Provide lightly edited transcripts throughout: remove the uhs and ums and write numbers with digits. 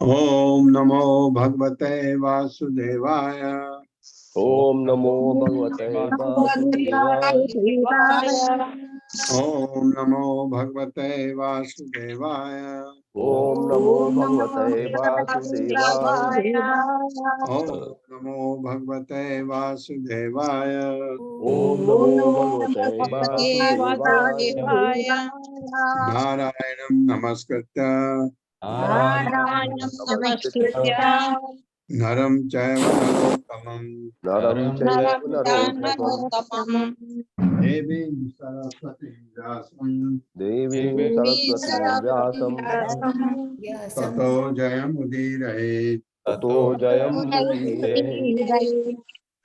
ओम नमो भगवते वासुदेवाय। ओम नमो भगवते वासुदेवाय। ओम नमो भगवते वासुदेवाय। ओम नमो भगवते वासुदेवाय। ओम नमो भगवते वासुदेवाय। ओम नमो भगवते वासुदेवाय। नारायणं नमस्कृत्य नरं चैव नरोत्तमं देवीं सरस्वतीं व्यासं ततो जयमुदीरयेत्।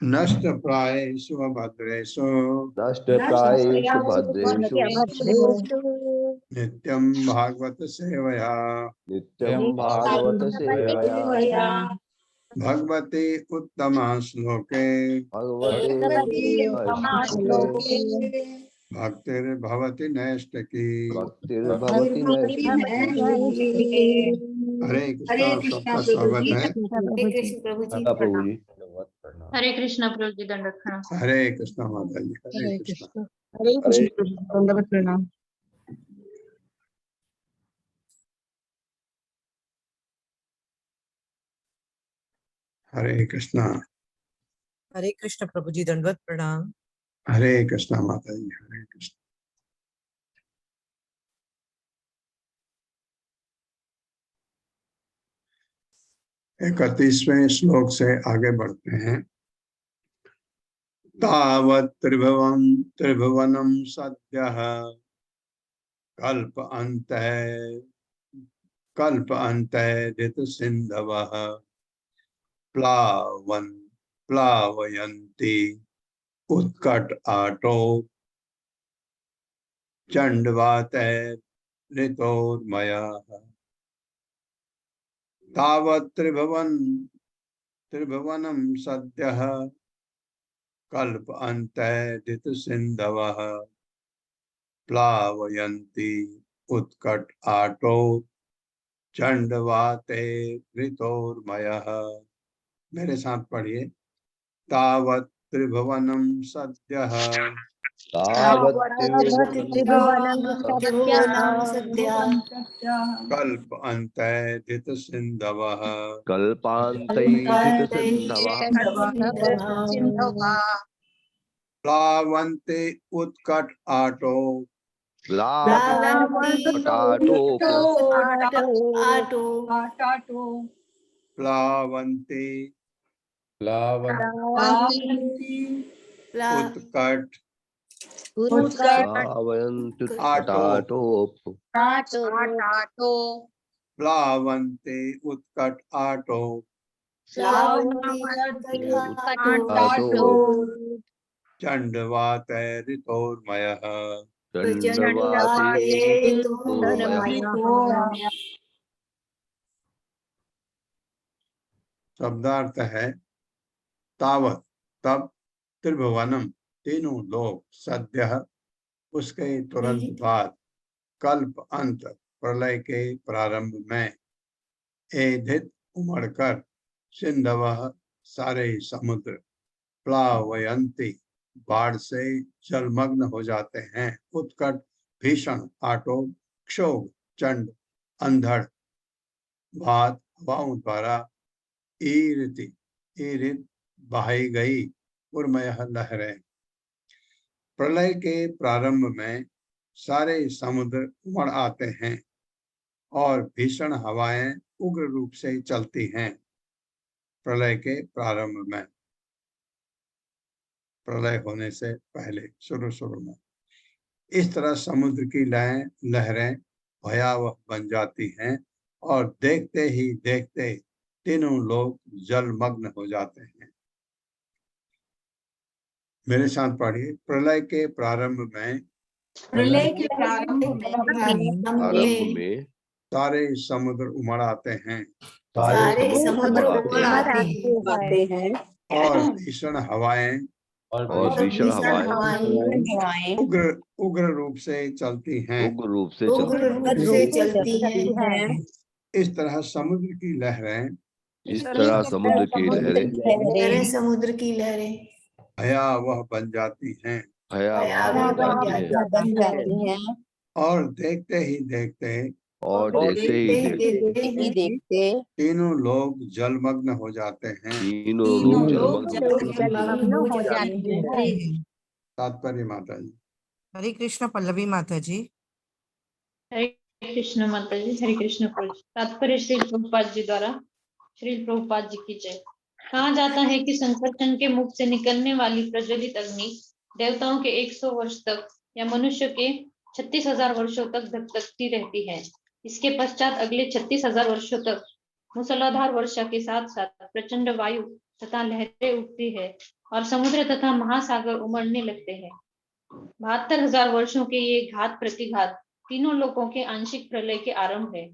नष्टप्रायेषु भद्रेषु नष्टप्रायेषु भद्रेषु नित्यं भागवत सेवया नित्यं भागवत सेवया भगवते उत्तमा श्लोके भगवते श्लोके भक्तिर्भवति नैष्ठिकी। भक्तिर्भवति नैष्ठिकी। हरे कृष्णा, सबका स्वागत है। हरे कृष्ण प्रभु जी। प्रभु जी। हरे कृष्ण प्रभु जी, दंडवत प्रणाम। हरे कृष्णा माता जी, हरे कृष्णा। हरे कृष्ण प्रभु, दंडवत प्रणाम। हरे कृष्णा। हरे कृष्ण प्रभु जी, दंडवत प्रणाम। हरे कृष्णा माता जी, हरे कृष्णा। 31वें श्लोक से आगे बढ़ते हैं। तावत् त्रिभुवनम सद्यः कल्प अंतः ऋत सिंधवः प्लावयन्ति उत्कट आटो चंडवातैर्ऋतोर्मयः। तावत् त्रिभुवनम सद्यः कल्प अंतः ऋत सिंधवः प्लावयन्ति उत्कट आटो चंडवातैर्ऋतोर्मयः। मेरे साथ पढ़िए। तावत् त्रिभुवनम सद्यः तावत् त्रिभुवनं सद्यः कल्प अंतः सिंधवः कल्पान्तैर्ऋतसिन्धवः प्लावन्ते उत्कट आटो प्लावन्ते उत्कट आटो प्लावन्ते उत्कट आटो चंडवातैर्ऋतोर्मयः। शब्दार्थ है तावत तब, त्रिभुवनम तीनों लोक, सद्य उसके तुरंत बाद, कल्प अंत प्रलय के प्रारंभ में, एधित उमड़कर, सिंधव सारे समुद्र, प्लावयंती बाढ़ से जलमग्न हो जाते हैं, उत्कट भीषण आटो, क्षोभ चंड अंधड़ भात हवाओं द्वारा, ईरित बहाई गई उर्मय लहरें। प्रलय के प्रारंभ में सारे समुद्र उमड़ आते हैं और भीषण हवाएं उग्र रूप से चलती हैं। प्रलय के प्रारंभ में, प्रलय होने से पहले शुरू में इस तरह समुद्र की लहरें भयावह बन जाती हैं और देखते ही देखते तीनों लोग जलमग्न हो जाते हैं। मेरे साथ पढ़िए। प्रलय के प्रारंभ में सारे समुद्र उमड़ आते हैं और भीषण हवाएं उग्र रूप से चलती हैं। इस तरह समुद्र की लहरें भयावह बन जाती हैं और देखते ही देखते तीनों लोग जलमग्न हो जाते हैं। तात्पर्य माता जी। हरे कृष्ण पल्लवी माता जी। हरे कृष्ण माता जी, हरे कृष्ण प्रभु। तात्पर्य श्री प्रभुपाद जी द्वारा। श्री प्रभुपाद जी की जय। कहा जाता है कि संकर्षण के मुख से निकलने वाली प्रज्वलित अग्नि देवताओं के 100 वर्ष तक या मनुष्य के 36,000 वर्षों तक धधकती रहती है। इसके पश्चात अगले 36,000 वर्षों तक मूसलाधार वर्षा के साथ साथ प्रचंड वायु तथा लहरें उठती है और समुद्र तथा महासागर उमड़ने लगते हैं। 72,000 वर्षों के ये घात प्रतिघात तीनों लोकों के आंशिक प्रलय के आरंभ है।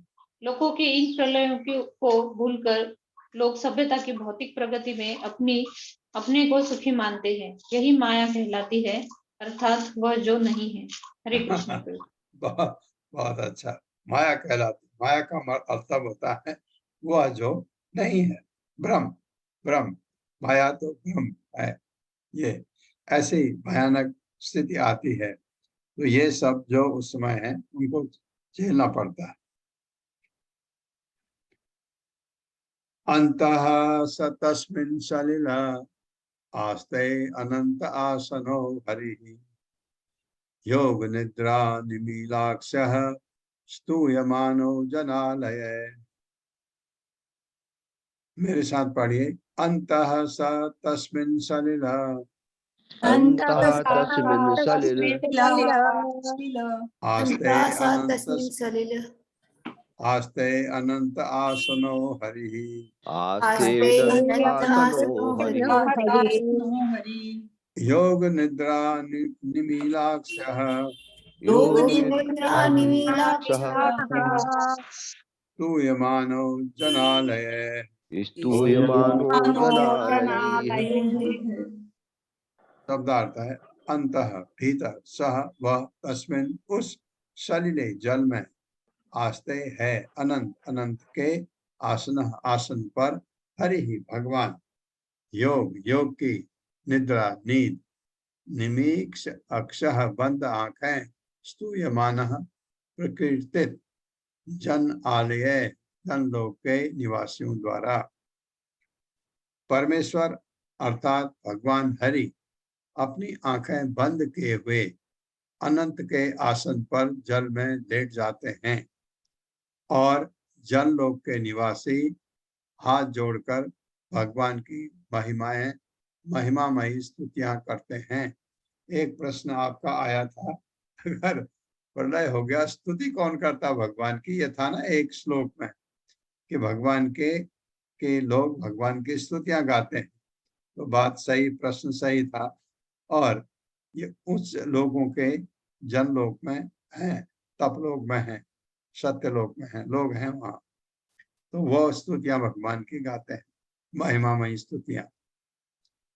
लोकों के इन प्रलयों को भूलकर लोग सभ्यता की भौतिक प्रगति में अपने को सुखी मानते हैं। यही माया कहलाती है, अर्थात वह जो नहीं है। हरे कृष्ण प्रभु। बहुत बहुत अच्छा। माया कहलाती, माया का अर्थ होता है वह जो नहीं है, ब्रह्म। ब्रह्म, माया तो ब्रह्म है। ये ऐसी भयानक स्थिति आती है, तो ये सब जो उस समय है उनको झेलना पड़ता है। अंतः स तस्मिन् सलिल आस्ते अनंत आसनो हरिः योग निद्रा निमीलाक्षः स्तूयमानो जनालय। मेरे साथ पढ़िए। अंतः स तस्मिन् सलिल अन्तः तस्मिन् सलिल आस्ते अनंत आसनो हरिः आस्तेऽनन्तासनो हरिः योग निद्रा निमीलाक्षः योगनिद्रानिमीलाक्षः स्तूयमानो जनालय। स्तूयमानो जनालयैः। शब्दार्थ है अंतः भीतर, सह वह, तस्मिन् उस, सलिले जल में, आस्ते है अनंत, अनंत के, आसन आसन पर, हरि ही भगवान, योग योग की, निद्रा नींद, निमीक्ष अक्षः बंद आंखें, स्तूयमान प्रकीर्तित, जन आलय जन लोक के निवासियों द्वारा। परमेश्वर अर्थात भगवान हरि अपनी आंखें बंद किए हुए अनंत के आसन पर जल में लेट जाते हैं और जन लोक के निवासी हाथ जोड़कर भगवान की महिमामयी स्तुतियां करते हैं। एक प्रश्न आपका आया था, अगर प्रलय हो गया स्तुति कौन करता भगवान की? ये था ना एक श्लोक में कि भगवान के लोग भगवान की स्तुतियां गाते हैं। तो बात सही, प्रश्न सही था। और ये उच्च लोगों के जनलोक में हैं, तपलोक में हैं, सत्यलोक में हैं, लोग हैं वहां, तो वो स्तुतियां भगवान की गाते हैं, महिमामयी स्तुतियां।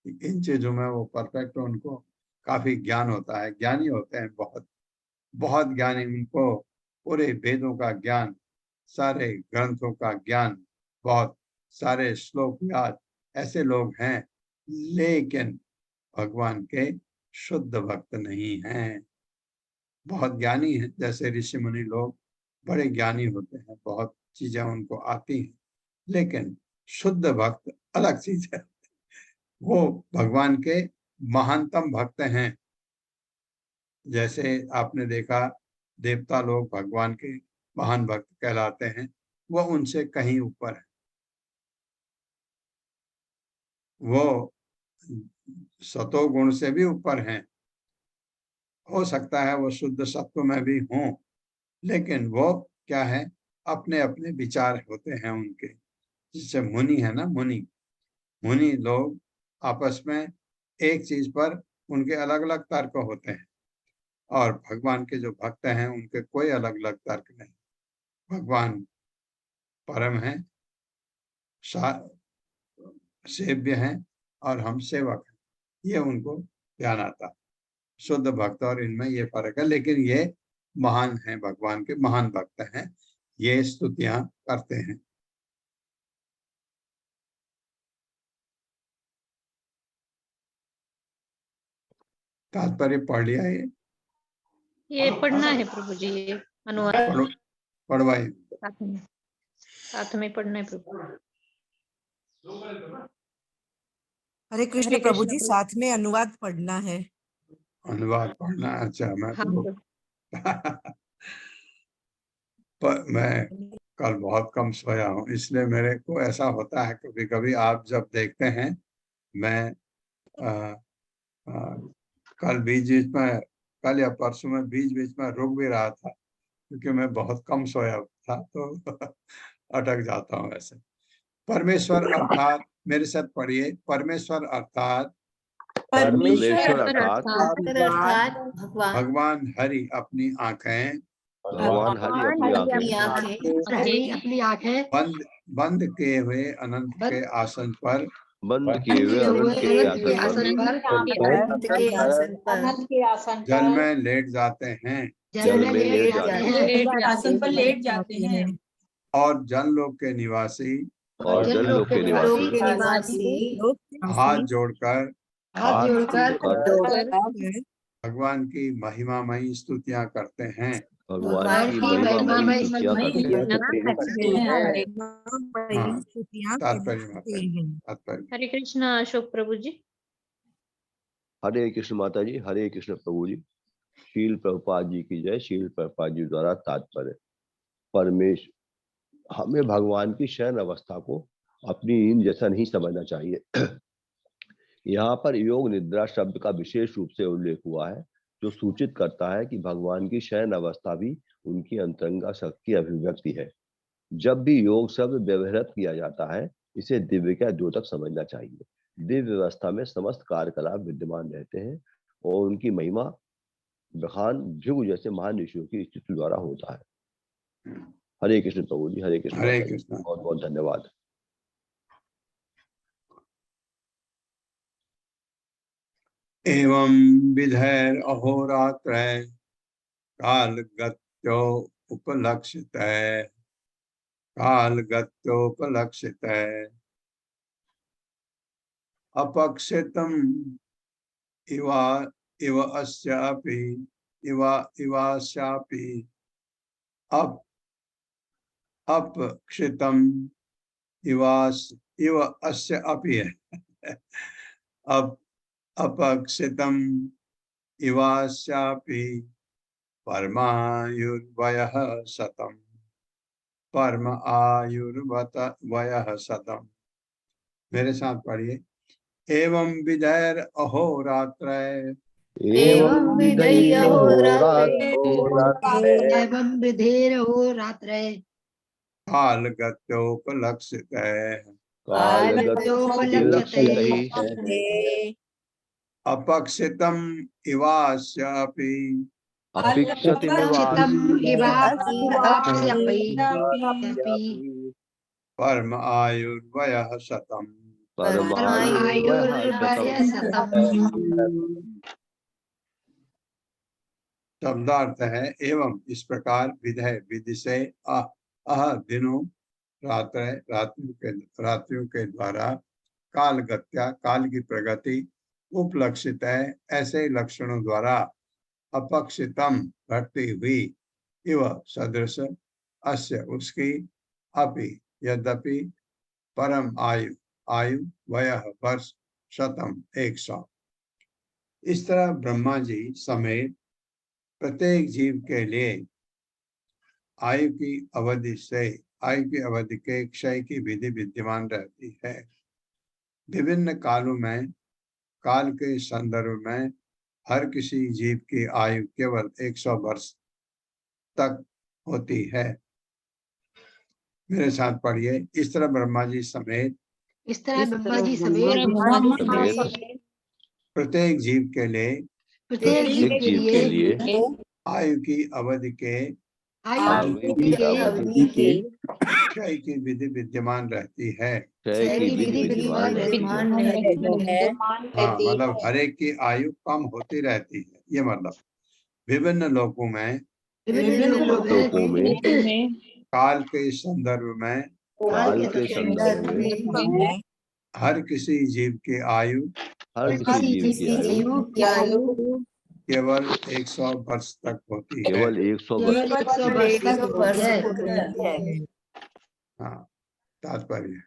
इन चीजों में वो परफेक्ट, उनको काफी ज्ञान होता है, ज्ञानी होते हैं, बहुत बहुत ज्ञानी, उनको पूरे वेदों का ज्ञान, सारे ग्रंथों का ज्ञान, बहुत सारे श्लोक याद, ऐसे लोग हैं, लेकिन भगवान के शुद्ध भक्त नहीं हैं। बहुत ज्ञानी हैं, जैसे ऋषि मुनि लोग बड़े ज्ञानी होते हैं, बहुत चीजें उनको आती हैं, लेकिन शुद्ध भक्त अलग चीज है। वो भगवान के महानतम भक्त हैं। जैसे आपने देखा देवता लोग भगवान के महान भक्त कहलाते हैं, वो उनसे कहीं ऊपर है। वो सतो गुण से भी ऊपर हैं। हो सकता है वो शुद्ध सत्व में भी हों, लेकिन वो क्या है, अपने अपने विचार होते हैं उनके। जिससे मुनि है ना, मुनि लोग आपस में एक चीज पर उनके अलग अलग तर्क होते हैं, और भगवान के जो भक्त हैं उनके कोई अलग अलग तर्क नहीं। भगवान परम है, सेव्य हैं, और हम सेवक हैं, ये उनको ध्यान आता है। शुद्ध भक्त और इनमें ये फर्क है, लेकिन ये महान हैं, भगवान के महान भक्त हैं, ये स्तुतियां करते हैं। तात्पर्य पढ़ लिया ये पढ़ना है प्रभु जी, ये अनुवाद पढ़वाइए। साथ में पढ़ना है प्रभु। हरे कृष्ण प्रभु जी, साथ में अनुवाद पढ़ना है। अनुवाद पढ़ना, अच्छा। मैं हाँ, मैं कल बहुत कम सोया हूँ, इसलिए मेरे को ऐसा होता है कभी कभी। आप जब देखते हैं, मैं कल बीच बीच में, कल या परसों में बीच बीच में रुक भी रहा था, क्योंकि मैं बहुत कम सोया था, तो अटक जाता हूँ ऐसे। परमेश्वर अर्थात, मेरे साथ पढ़िए, परमेश्वर अर्थात परमेश्वर अर्थात भगवान हरि अपनी आंखें भगवान हरि अपनी आंखें अपनी आंखें बंद बंद किए हुए अनंत के आसन पर बंद किए हुए अनंत के आसन पर अनंत के आसन पर अनंत के आसन जल पर में लेट जाते हैं जल में लेट जाते हैं आसन पर लेट जाते हैं और जल लोक के निवासी और जल लोक के निवासी हाथ जोड़कर हाथ जोड़कर भगवान की महिमामयी स्तुतियां करते हैं। भगवान की महिमामयी स्तुतियां करते हैं। तात्पर्य हरे कृष्णा अशोक प्रभु जी। हरे कृष्ण माता जी, हरे कृष्ण प्रभु जी। शील प्रभुपाद जी की जय। शील प्रभुपाद जी द्वारा तात्पर्य, परमेश हमें भगवान की शयन अवस्था को अपनी नींद जैसा नहीं समझना चाहिए। यहाँ पर योग निद्रा शब्द का विशेष रूप से उल्लेख हुआ है, जो सूचित करता है कि भगवान की शयन अवस्था भी उनकी अंतरंगा शक्ति की अभिव्यक्ति है। जब भी योग शब्द व्यवहृत किया जाता है, इसे दिव्य का द्योतक समझना चाहिए। दिव्य अवस्था में समस्त कार्यकलाप विद्यमान रहते हैं और उनकी महिमा बखान भृगु जैसे महान ऋषियों की स्थिति द्वारा होता है। हरे कृष्ण प्रभु जी, हरे कृष्ण। हरे कृष्ण। बहुत बहुत धन्यवाद। एवं विधैर अहोरात्र कालगत्यो उपलक्षित कालगत्योपलक्षित अपक्षितम इव अस्यापि इवास्यापि अपक्षितम इव अस्य अपि अपक्षितम इवास्यापि परमायुर्वयः शतम् परम आयुर्वयः शतम्। मेरे साथ पढ़िए। एवं विधैर अहोरात्र एवं विधेय हो रात्रे कालगत्योपलक्षित अपक्षितम इवास्यापि परम आयुर्वयः शतम्। शब्दार्थ है एवं इस प्रकार विधेय विधि से दिनों रात्रियों के द्वारा कालगत्या काल की प्रगति उपलक्षित है ऐसे लक्षणों द्वारा अपक्षितम घटती हुई इव सदृश अस्य उसकी अपि यद्यपि परम आयु आयु वयः वर्ष शतम 100। इस तरह ब्रह्मा जी समेत प्रत्येक जीव के लिए आयु की अवधि के क्षय की विधि विद्यमान रहती है। विभिन्न कालों में काल के संदर्भ में हर किसी जीव की आयु केवल 100 वर्ष तक होती है। मेरे साथ पढ़िए। इस तरह ब्रह्मा जी समेत प्रत्येक जीव के लिए आयु की अवधि के क्षय की विधि विद्यमान रहती है। हाँ, मतलब हर एक की आयु कम होती रहती है। ये मतलब विभिन्न लोकों में काल के संदर्भ में हर किसी जीव की आयु केवल 100 वर्ष तक होती है। हाँ, तात्पर्य।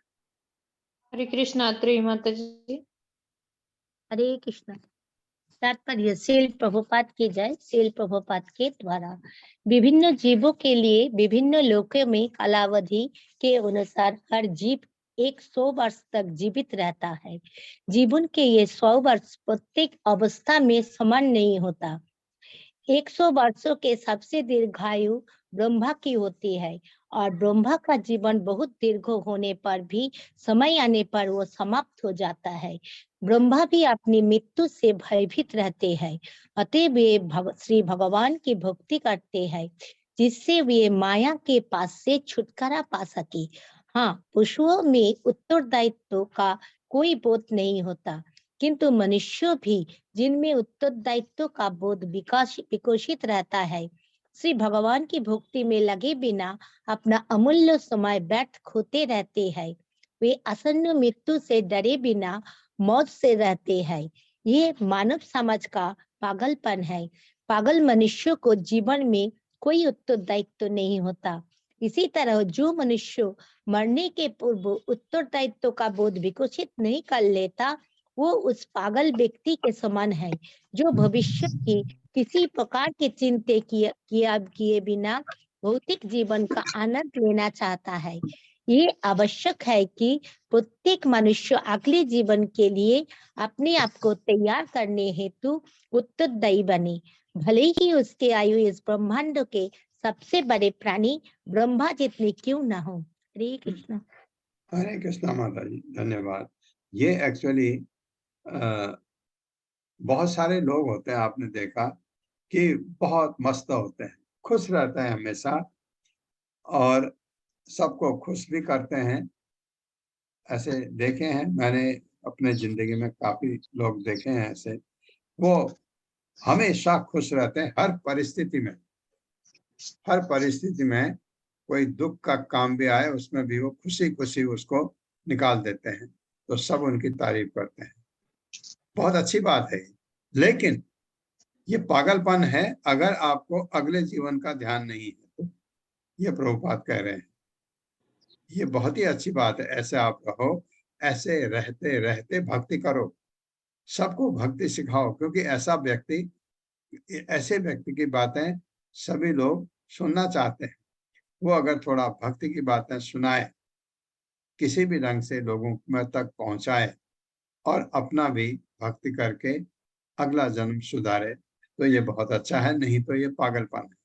हरे कृष्णा त्री माता जी। हरे कृष्ण। तात्पर्य शील प्रभुपाद की जय। शील प्रभुपाद के द्वारा विभिन्न जीवों के लिए विभिन्न लोकों में कालावधि के अनुसार हर जीव 100 वर्ष तक जीवित रहता है। जीवन के ये 100 वर्ष प्रत्येक अवस्था में समान नहीं होता। 100 वर्षों के सबसे दीर्घायु ब्रह्मा की होती है और ब्रह्मा का जीवन बहुत दीर्घ होने पर भी समय आने पर वो समाप्त हो जाता है। ब्रह्मा भी अपनी मृत्यु से भयभीत रहते हैं, अतः वे श्री भगवान की भक्ति करते हैं। जिससे वे माया के पास से छुटकारा पा सके। हाँ, पशुओं में उत्तरदायित्व का कोई बोध नहीं होता, किंतु मनुष्य भी जिनमें उत्तरदायित्व का बोध विकसित रहता है, श्री भगवान की भक्ति में लगे बिना अपना अमूल्य समय व्यर्थ खोते रहते हैं। वे आसन्न मृत्यु से डरे बिना मौत से रहते हैं। ये मानव समाज का पागलपन है। पागल मनुष्य को जीवन में कोई उत्तरदायित्व नहीं होता। इसी तरह जो मनुष्य मरने के पूर्व उत्तरदायित्व का बोध विकसित नहीं कर लेता, वो उस पागल व्यक्ति के समान है जो भविष्य की किसी प्रकार की चिंता किए बिना भौतिक जीवन का आनंद लेना चाहता है। ये आवश्यक है कि प्रत्येक मनुष्य अगले जीवन के लिए अपने आप को तैयार करने हेतु उत्तरदायी बने, भले ही उसके आयु इस ब्रह्मांड के सबसे बड़े प्राणी ब्रह्मा जितने क्यों ना हो। हरे कृष्ण। हरे कृष्णा माता जी, धन्यवाद। ये एक्चुअली बहुत सारे लोग होते हैं, आपने देखा कि बहुत मस्त होते हैं, खुश रहते हैं हमेशा और सबको खुश भी करते हैं। ऐसे देखे हैं मैंने अपने जिंदगी में, काफी लोग देखे हैं ऐसे। वो हमेशा खुश रहते हैं हर परिस्थिति में। हर परिस्थिति में कोई दुख का काम भी आए, उसमें भी वो खुशी खुशी उसको निकाल देते हैं, तो सब उनकी तारीफ करते हैं। बहुत अच्छी बात है। लेकिन ये पागलपन है अगर आपको अगले जीवन का ध्यान नहीं है, तो ये प्रभुपाद कह रहे हैं। ये बहुत ही अच्छी बात है। ऐसे आप रहो, ऐसे रहते रहते भक्ति करो, सबको भक्ति सिखाओ, क्योंकि ऐसे व्यक्ति की बातें सभी लोग सुनना चाहते हैं। वो अगर थोड़ा भक्ति की बातें सुनाए, किसी भी ढंग से लोगों में तक पहुंचाए और अपना भी भक्ति करके अगला जन्म सुधारे, तो ये बहुत अच्छा है। नहीं तो ये पागलपन है।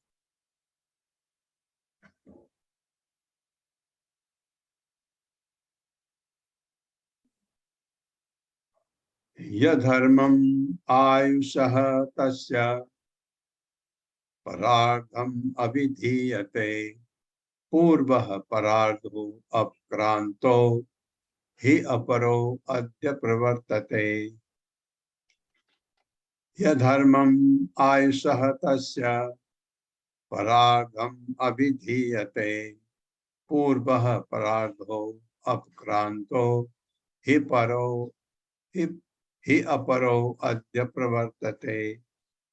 यधर्मं आयुषः तस्य परार्थम अभिधीयते पूर्वः परार्थो अपक्रांतो हि अपरो अद्य प्रवर्तते। यधर्मं आयुषः तस्य परार्थम अभिधीयते पूर्वः परार्थो अपक्रांतो हि अपरो अद्य प्रवर्तते।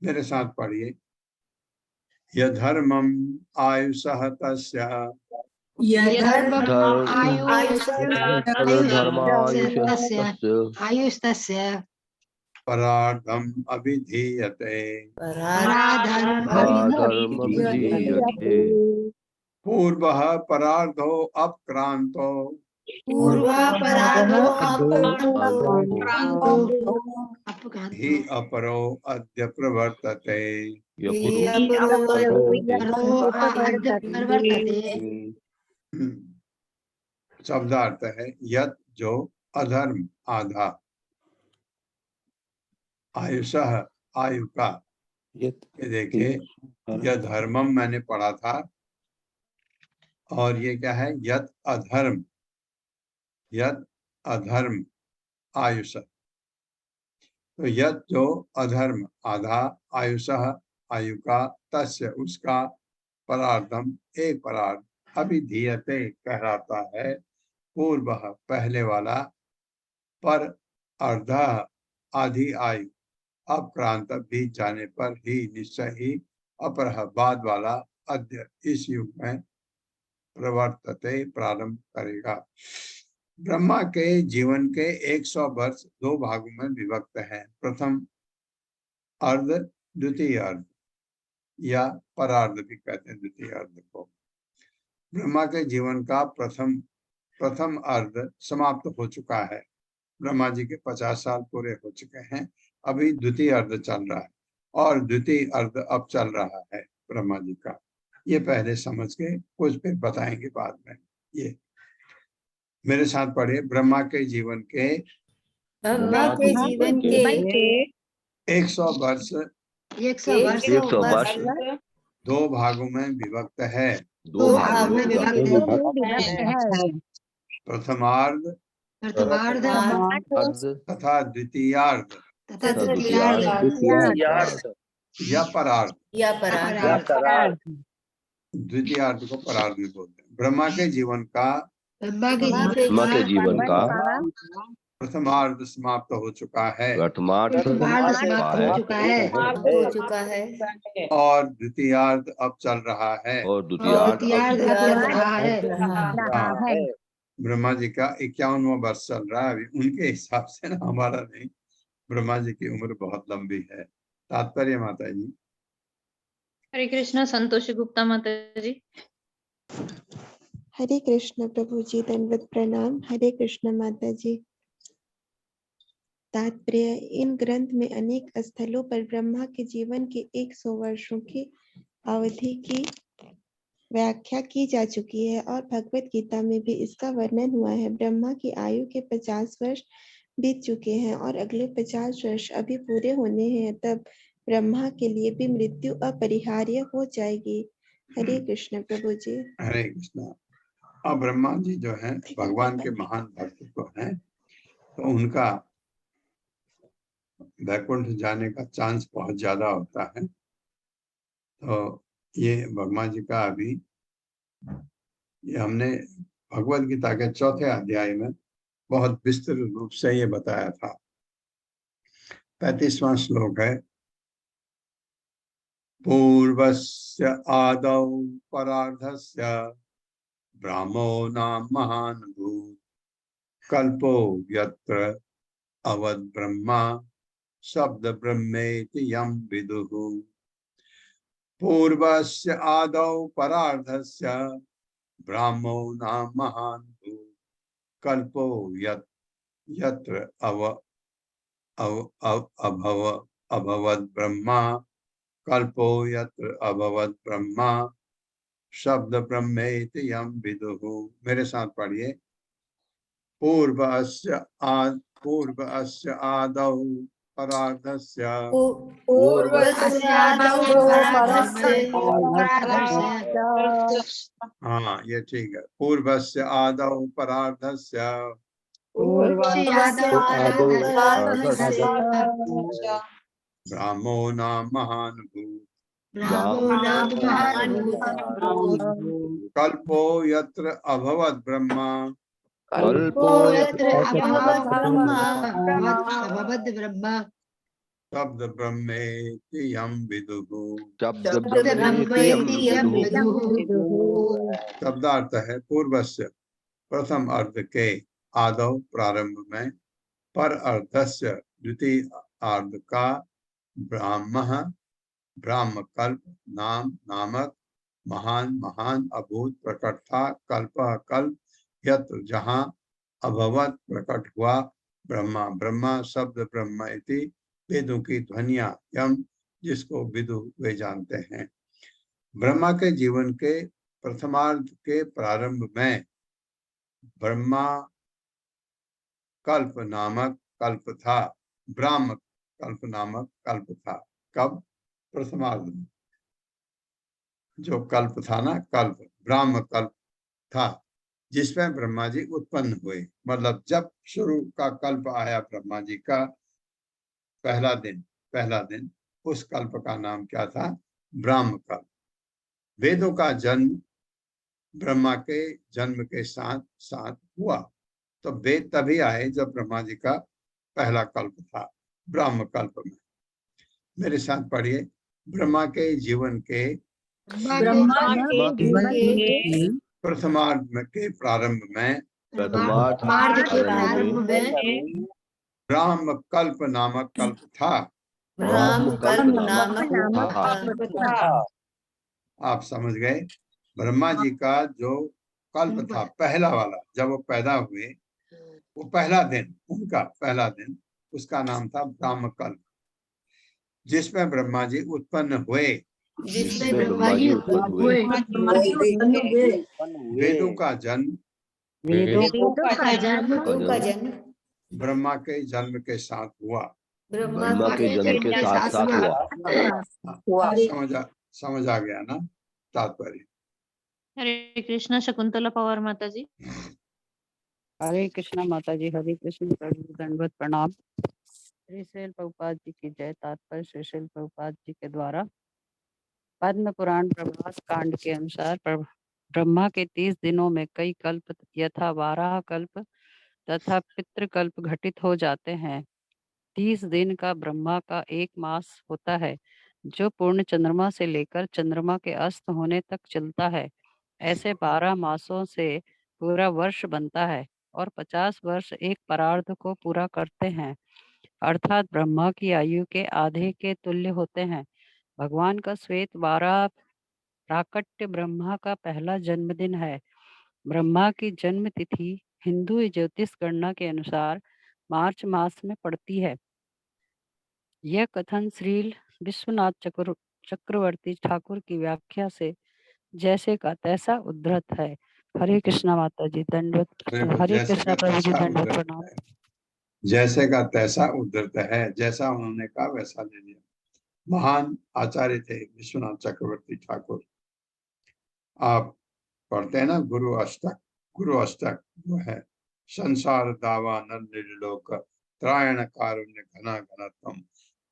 मेरे साथ पढ़िए। यधर्मं आयुषः तस्य आयुस्तस्य परार्थम अभिधीयते पूर्वः परार्थो अपक्रांतो हि अपरो अद्य प्रवर्तते। शब्दार्थ है यत जो अधर्म आधा, आयुषः आयु का। ये देखिए, यह धर्मम मैंने पढ़ा था और ये क्या है? यत अधर्म, यत अधर्म आयुष। तो यत जो अधर्म आधा, आयुषः आयु का, तस्य उसका, परार्थम एक परार्थ, अभिधीयते कहलाता है, पूर्व पहले वाला, पर अर्ध आधी आयु, अपक्रांत बीत जाने पर ही निश्चय ही, अपरह बाद वाला, अद्य इस युग में प्रवर्तते प्रारंभ करेगा। ब्रह्मा के जीवन के 100 वर्ष दो भागों में विभक्त हैं। प्रथम अर्ध, द्वितीय अर्ध, या परार्ध भी कहते हैं द्वितीय अर्ध को। ब्रह्मा के जीवन का प्रथम अर्ध समाप्त हो चुका है। ब्रह्मा जी के 50 साल पूरे हो चुके हैं। अभी द्वितीय अर्ध चल रहा है और द्वितीय अर्ध अब चल रहा है ब्रह्मा जी का। ये पहले समझ के कुछ फिर बताएंगे बाद में। ये मेरे साथ पढ़े। ब्रह्मा के जीवन के 100 वर्ष दो भागों में विभक्त है। दो भागों में विभक्त है। प्रथमार्ध प्रथमार्ध तथा द्वितीयार्ध तथा तृतीयार्ध या परार्ध। अपरार्ध। द्वितीयार्ध को परार्ध भी बोलते हैं। ब्रह्मा के जीवन का ब्रह्मा के जीवन का प्रथमार्ध समाप्त हो चुका है प्रथमार्ध समाप्त हो चुका है और द्वितीयार्ध अब चल रहा है। और द्वितीयार्ध तृतीयार्ध अब चल रहा है। ब्रह्मा जी का 51वां वर्ष चल रहा है अभी। उनके हिसाब से ना, हमारा नहीं। ब्रह्मा जी की उम्र बहुत लंबी है। तात्पर्य माता जी। हरे कृष्णा संतोषी गुप्ता माता जी। हरे कृष्ण प्रभु जी, दंडवत प्रणाम। हरे कृष्ण माता जी। तात्पर्य, इन ग्रंथ में अनेक स्थलों पर ब्रह्मा के जीवन के 100 वर्षों की अवधि की व्याख्या की जा चुकी है और भगवत गीता में भी इसका वर्णन हुआ है। ब्रह्मा की आयु के 50 वर्ष बीत चुके हैं और अगले 50 वर्ष अभी पूरे होने हैं, तब ब्रह्मा के लिए भी मृत्यु अपरिहार्य हो जाएगी। हरे कृष्ण प्रभु जी। हरे कृष्णा। अब ब्रह्मा जी जो है भगवान के महान भक्त तो हैं, तो उनका वैकुंठ जाने का चांस बहुत ज्यादा होता है। तो ये ब्रह्मा जी का अभी ये हमने भगवत गीता के 4थे अध्याय में बहुत विस्तृत रूप से ये बताया था। 35वां श्लोक है, पूर्वस्य आदौ परार्धस्य ब्रह्मो नाम महान भूत कल्पो यत्र अवद ब्रह्मा शब्द ब्रह्मेति यम विदुः। पूर्वस्य आदौ परार्धस्य ब्रह्मो नाम महान भूत कल्पो यत्र अभवद ब्रह्मा कल्पो यत्र अभवद ब्रह्मा शब्द ब्रह्मेति यम विदुः। मेरे साथ पढ़िए। पूर्व अस्य आदौ परार्धस्य हाँ ये ठीक है। पूर्वस्य आदौ परार्धस्य ब्रह्मो नाम महान भूत कल्पो यत्र अभवद ब्रह्मा शब्द ब्रह्मेति यम विदुः। शब्दार्थ है पूर्वस्य प्रथम अर्ध के, आदौ प्रारंभ में, पर अर्धस्य द्वितीय अर्ध का, ब्राह्म कल्प नाम नामक महान महान अभूत प्रकट था, कल्प कल्प यत्र जहाँ, अभवत प्रकट हुआ, ब्रह्मा ब्रह्मा शब्द ब्रह्म इति वेदों की ध्वनिया, यम जिसको विदु वे जानते हैं। ब्रह्मा के जीवन के प्रथमार्ध के प्रारंभ में ब्रह्मा कल्प नामक कल्प था, ब्राह्म कल्प नामक कल्प था। कब? प्रथमार्ध में जो कल्प था ना, कल्प ब्राह्म कल्प था जिसमें ब्रह्मा जी उत्पन्न हुए। मतलब जब शुरू का कल्प आया ब्रह्मा जी का पहला दिन उस कल्प का नाम क्या था? ब्राह्म कल्प। वेदों का जन्म ब्रह्मा के जन्म के साथ साथ हुआ। तो वेद तभी आए जब ब्रह्मा जी का पहला कल्प था, ब्राह्म कल्प में। मेरे साथ पढ़िए। ब्रह्मा के जीवन के प्रथमार्ध के प्रारंभ में ब्राह्म कल्प नामक कल्प था। आप समझ गए? ब्रह्मा जी का जो कल्प था पहला वाला, जब वो पैदा हुए, वो पहला दिन, उनका पहला दिन, उसका नाम था ब्राह्म कल्प, जिसमें ब्रह्मा जी उत्पन्न हुए। वेदों का जन्म ब्रह्मा के जन्म के साथ हुआ। ब्रह्मा के जन्म के साथ साथ हुआ। समझा? समझ आ गया ना तात्पर्य? हरे कृष्णा शकुंतला पवार माता जी। हरे कृष्णा माता जी। हरे कृष्ण प्रभु, दंडवत प्रणाम। श्री शैल प्रभुपाद जी की जय। तात्पर्य श्री शैल प्रभुपाद जी के द्वारा पद्म पुराण प्रभास कांड के अनुसार ब्रह्मा के 30 दिनों में कई कल्प यथा 12 कल्प तथा पितृकल्प घटित हो जाते हैं। 30 दिन का ब्रह्मा का 1 मास होता है, जो पूर्ण चंद्रमा से लेकर चंद्रमा के अस्त होने तक चलता है। ऐसे 12 मासों से पूरा वर्ष बनता है और 50 वर्ष एक परार्ध को पूरा करते हैं, अर्थात ब्रह्मा की आयु के आधे के तुल्य होते हैं। भगवान का श्वेत 12 प्राकट्य ब्रह्मा का पहला जन्मदिन है। ब्रह्मा की जन्म तिथि हिंदू ज्योतिष गणना के अनुसार मार्च मास में पड़ती है। यह कथन श्रील विश्वनाथ चक्रवर्ती ठाकुर की व्याख्या से जैसे का तैसा उद्धृत है। हरे कृष्णा माता जी, दंडवत। हरे कृष्णा प्रभु जी, दंडवत प्रणाम। जैसे का तैसा उद्धृत है, जैसा उन्होंने कहा वैसा ले लिया। महान आचार्य थे विश्वनाथ चक्रवर्ती ठाकुर। आप पढ़ते हैं ना गुरु अष्टक जो है, संसार दावा निर्लोक त्रायण कारुण्य घना घनत्वम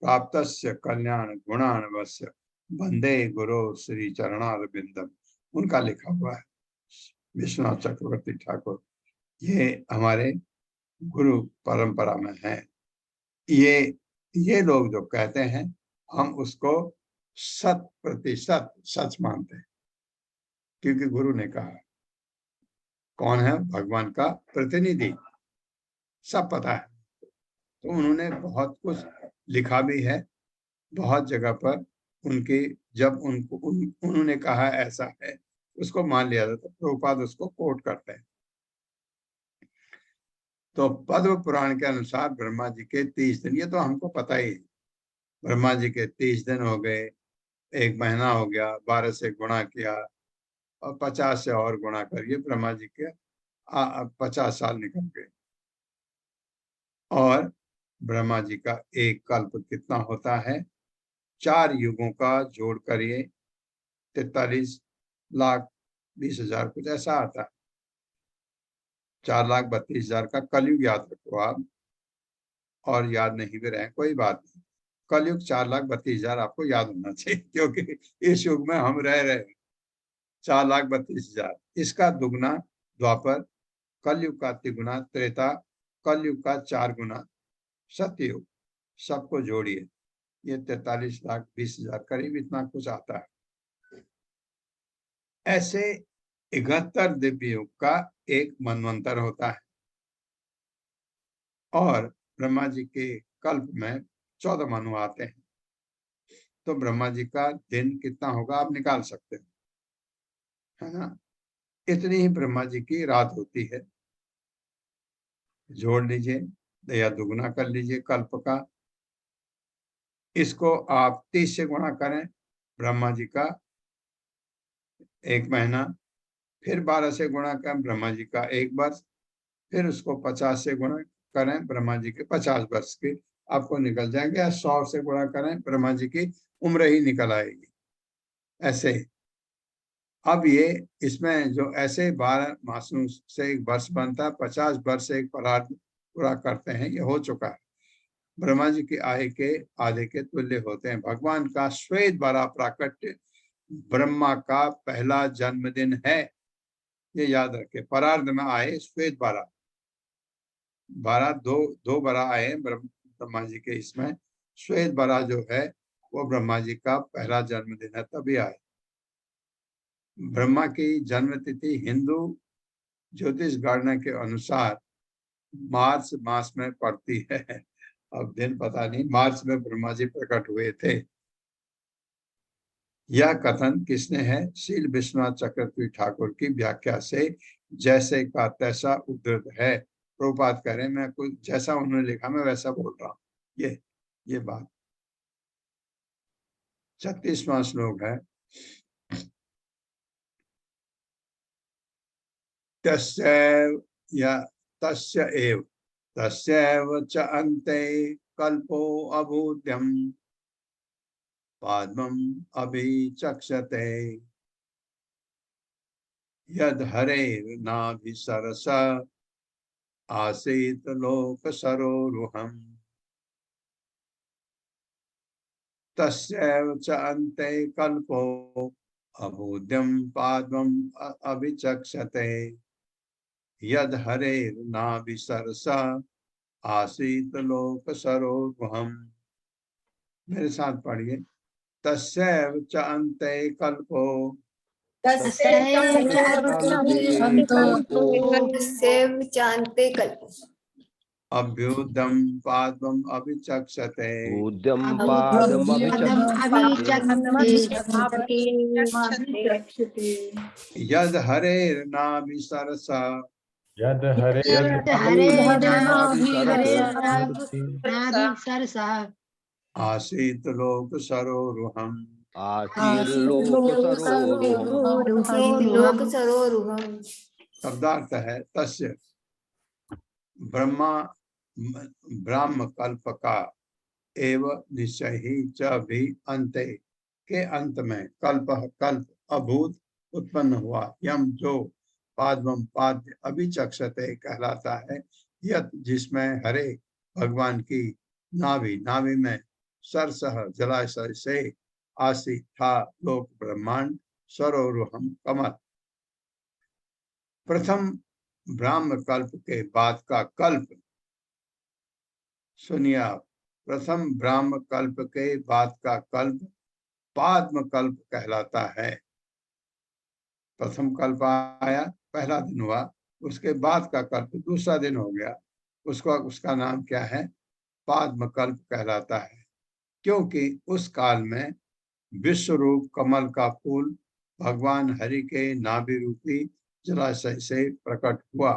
प्राप्तस्य कल्याण गुणानवस्य वंदे गुरु श्री चरणारविंदम, उनका लिखा हुआ है विश्वनाथ चक्रवर्ती ठाकुर। ये हमारे गुरु परंपरा में है। ये लोग जो कहते हैं हम उसको 100% सच मानते हैं, क्योंकि गुरु ने कहा। कौन है? भगवान का प्रतिनिधि, सब पता है। तो उन्होंने बहुत कुछ लिखा भी है, बहुत जगह पर उनके जब उन्होंने कहा ऐसा है, उसको मान लिया जाता है। प्रभुपाद उसको कोट करते हैं। तो पद्म पुराण के अनुसार ब्रह्मा जी के 30 दिन, ये तो हमको पता ही है। ब्रह्मा जी के 30 दिन हो गए, 1 महीना हो गया, 12 से गुणा किया और 50 से और गुणा करिए, ब्रह्मा जी के 50 साल निकल गए। और ब्रह्मा जी का एक कल्प कितना होता है? 4 युगों का जोड़ करिए 43,20,000 कुछ ऐसा आता है। 4,32,000 का कलयुग याद रखो आप, और याद नहीं भी रहे कोई बात नहीं। कलयुग 4,32,000 आपको याद होना चाहिए, क्योंकि इस युग में हम रह रहे हैं। 4,32,000, इसका दुगना द्वापर, कलयुग का तिगुना त्रेता, कलयुग का 4 गुना सतयुग, सबको जोड़िए, ये 43,20,000 करीब इतना कुछ आता है। ऐसे 71 दिव्य युग का एक मनवंतर होता है। और ब्रह्मा जी के कल्प में 14 मनु आते हैं। तो ब्रह्मा जी का दिन कितना होगा आप निकाल सकते हो, है ना? इतनी ही ब्रह्मा जी की रात होती है। जोड़ लीजिए या दुगुना कर लीजिए कल्प का। इसको आप 30 से गुणा करें, ब्रह्मा जी का 1 महीना, फिर 12 से गुणा करें, ब्रह्मा जी का 1 वर्ष, फिर उसको 50 से गुणा करें, ब्रह्मा जी के 50 वर्ष के आपको निकल जाएंगे। या 100 से गुणा करें, ब्रह्मा जी की उम्र ही निकल आएगी। ऐसे अब ये इसमें जो ऐसे 12 मासों से 1 वर्ष बनता है, 50 वर्ष से एक परार्ध पूरा करते हैं, ये हो चुका है। ब्रह्मा जी की आयु के आधे के तुल्य होते हैं। भगवान का श्वेत 12 प्राकट्य ब्रह्मा का पहला जन्मदिन है, ये याद रखे। परार्ध में आए श्वेत 12 दो 12 आए ब्रह्मा जी के। इसमें श्वेत 12 जो है वो ब्रह्मा जी का पहला जन्मदिन है, तभी आए। ब्रह्मा की जन्म तिथि हिंदू ज्योतिष गणना के अनुसार मार्च मास में पड़ती है। अब दिन पता नहीं, मार्च में ब्रह्मा जी प्रकट हुए थे। यह कथन किसने है? श्रील विश्वनाथ चक्रवर्ती ठाकुर की व्याख्या से जैसे का तैसा उद्धृत है। प्रभुपाद कह रहे हैं मैं कुछ जैसा उन्होंने लिखा मैं वैसा बोल रहा हूँ। ये बात 36वां श्लोक है। तस्यैव च अन्ते कल्पो अभूत्यम् पाद्मम् अभिचक्षते यद हरेर्नाभिसरस आसीत लोकसरोरुहम् तस्यैव च अन्ते कल्पो अबोध्यं पाद्मम् अभिचक्षते यद हरेर्नाभिसरस आसीत लोकसरोरुहम्। मेरे साथ पढ़िए। तस्यैव च अन्ते कल्पो अभ्युदं पादम अभिचक्षते उद्यम पादम यद हरेर्नाभिसरसा यद आसीत लोक सरोरुहम् शब्दार्थ है तस्य ब्रह्म कल्प का एव निश्चय ही च भी अंते के अंत में कल्प अभूत उत्पन्न हुआ यम जो पाद्मम पाद्य अभिचक्षते कहलाता है यत जिसमें हरे भगवान की नाभि में सरसह जलाशय से आसी था लोक ब्रह्मांड सरोरुहम कमल। प्रथम ब्राह्म कल्प के बाद का कल्प सुनिए आप। प्रथम ब्राह्म कल्प के बाद का कल्प पाद्म कल्प कहलाता है। प्रथम कल्प आया, पहला दिन हुआ, उसके बाद का कल्प दूसरा दिन हो गया, उसका नाम क्या है? पाद्म कल्प कहलाता है। क्योंकि उस काल में विश्व रूप कमल का फूल भगवान हरि के नाभि रूपी जलाशय से प्रकट हुआ।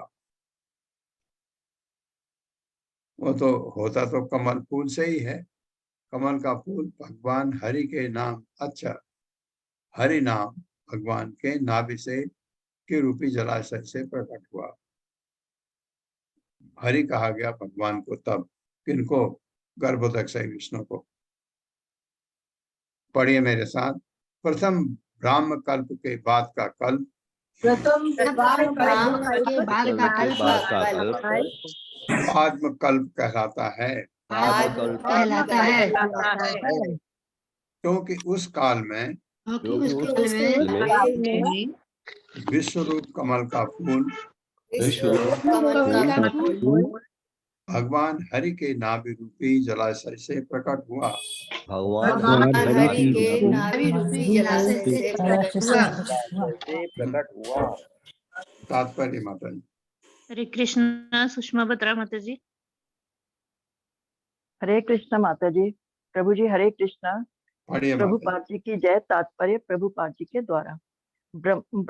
वो तो होता तो कमल फूल से ही है। कमल का फूल भगवान हरि के नाम, अच्छा, हरि नाम भगवान के नाभि से के रूपी जलाशय से प्रकट हुआ। हरि कहा गया भगवान को तब, किनको? गर्भोदक विष्णु को। पढ़िए मेरे साथ। प्रथम ब्राह्म कल्प के बाद का कल्प पाद्म कल्प कहलाता है। क्योंकि उस काल में विश्व रूप कमल का फूल भगवान हरि के नाभि रूपी जलाशय से प्रकट हुआ। भगवान हरि के नाभि रूपी जलाशय से प्रकट हुआ। तात्पर्य माता जी। हरे कृष्णा। सुषमा बत्रा माता जी। हरे कृष्णा माता जी। प्रभु जी हरे कृष्णा। प्रभुपाद जी की जय। तात्पर्य प्रभुपाद जी के द्वारा। ब्राह्म